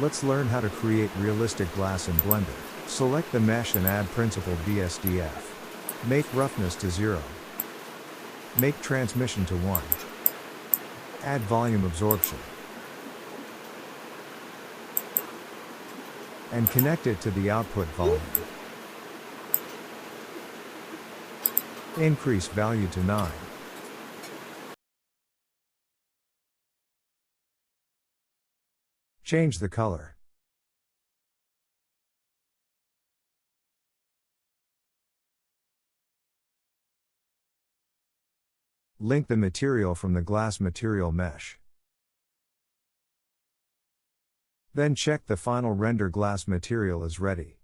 Let's learn how to create realistic glass in Blender. Select the mesh and add principled BSDF. Make roughness to 0. Make transmission to 1. Add volume absorption. And connect it to the output volume. Increase value to 9. Change the color. Link the material from the glass material mesh. Then check the final render glass material is ready.